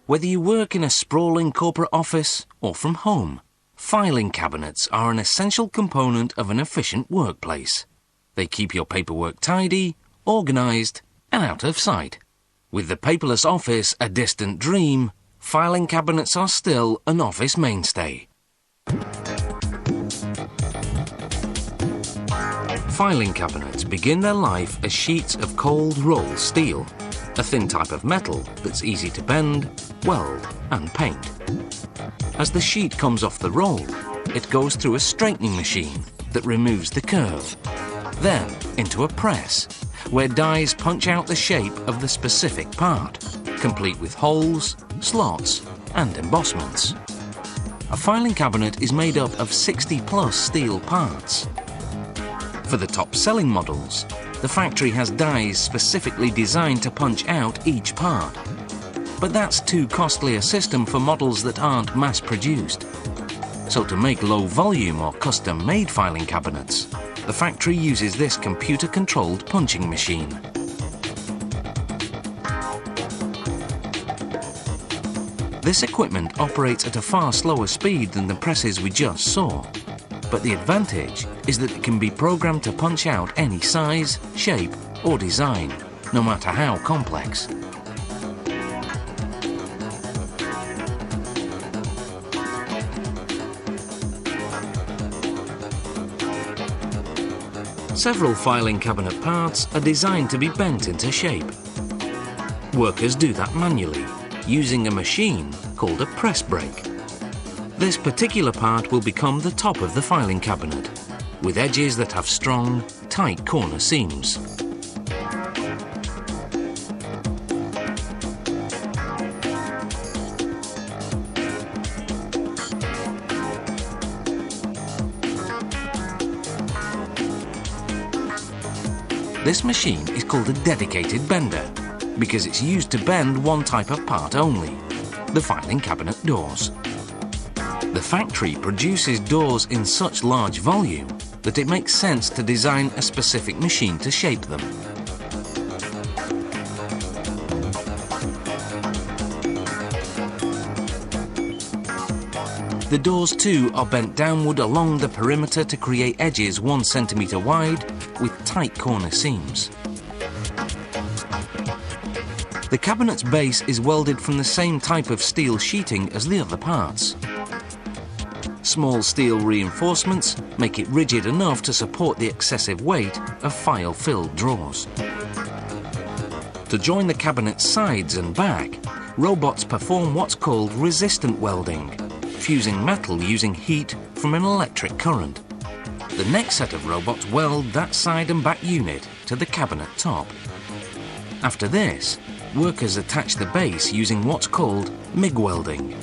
Whether you work in a sprawling corporate office or from home, filing cabinets are an essential component of an efficient workplace. They keep your paperwork tidy, organised, and out of sight. With the paperless office a distant dream, filing cabinets are still an office mainstay. Filing cabinets begin their life as sheets of cold rolled steel, a thin type of metal that's easy to bend, weld, and paint. As the sheet comes off the roll, it goes through a straightening machine that removes the curve, then into a press, where dies punch out the shape of the specific part, complete with holes, slots, and embossments. A filing cabinet is made up of 60+ steel parts. For the top-selling models, the factory has dies specifically designed to punch out each part. But that's too costly a system for models that aren't mass-produced. So to make low-volume or custom-made filing cabinets, the factory uses this computer-controlled punching machine. This equipment operates at a far slower speed than the presses we just saw. But the advantage is that it can be programmed to punch out any size, shape, or design, no matter how complex. Several filing cabinet parts are designed to be bent into shape. Workers do that manually, using a machine called a press brake. This particular part will become the top of the filing cabinet, with edges that have strong, tight corner seams. This machine is called a dedicated bender because it's used to bend one type of part only, the filing cabinet doors. The factory produces doors in such large volume that it makes sense to design a specific machine to shape them. The doors too are bent downward along the perimeter to create edges 1 centimetre wide with tight corner seams. The cabinet's base is welded from the same type of steel sheeting as the other parts. Small steel reinforcements make it rigid enough to support the excessive weight of file-filled drawers. To join the cabinet's sides and back, robots perform what's called resistant welding, fusing metal using heat from an electric current. The next set of robots weld that side and back unit to the cabinet top. After this, workers attach the base using what's called MIG welding,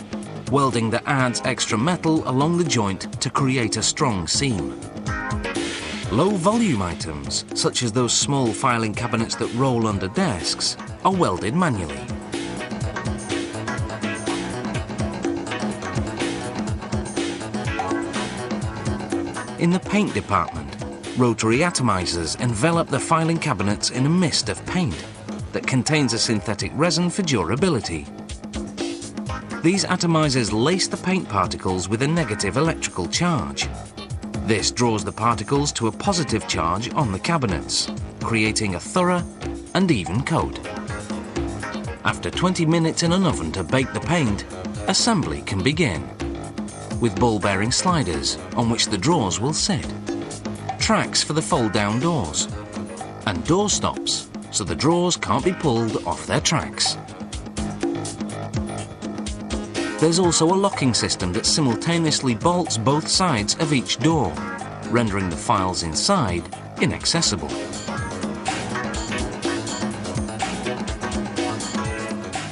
welding that adds extra metal along the joint to create a strong seam. Low-volume items, such as those small filing cabinets that roll under desks, are welded manually. In the paint department, rotary atomizers envelop the filing cabinets in a mist of paint that contains a synthetic resin for durability. These atomizers lace the paint particles with a negative electrical charge. This draws the particles to a positive charge on the cabinets, creating a thorough and even coat. After 20 minutes in an oven to bake the paint, assembly can begin, with ball-bearing sliders on which the drawers will sit, tracks for the fold-down doors, and door stops so the drawers can't be pulled off their tracks. There's also a locking system that simultaneously bolts both sides of each door, rendering the files inside inaccessible.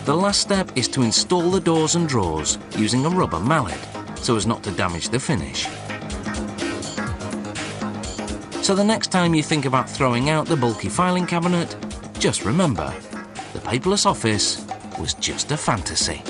The last step is to install the doors and drawers using a rubber mallet so as not to damage the finish. So the next time you think about throwing out the bulky filing cabinet, just remember, the paperless office was just a fantasy.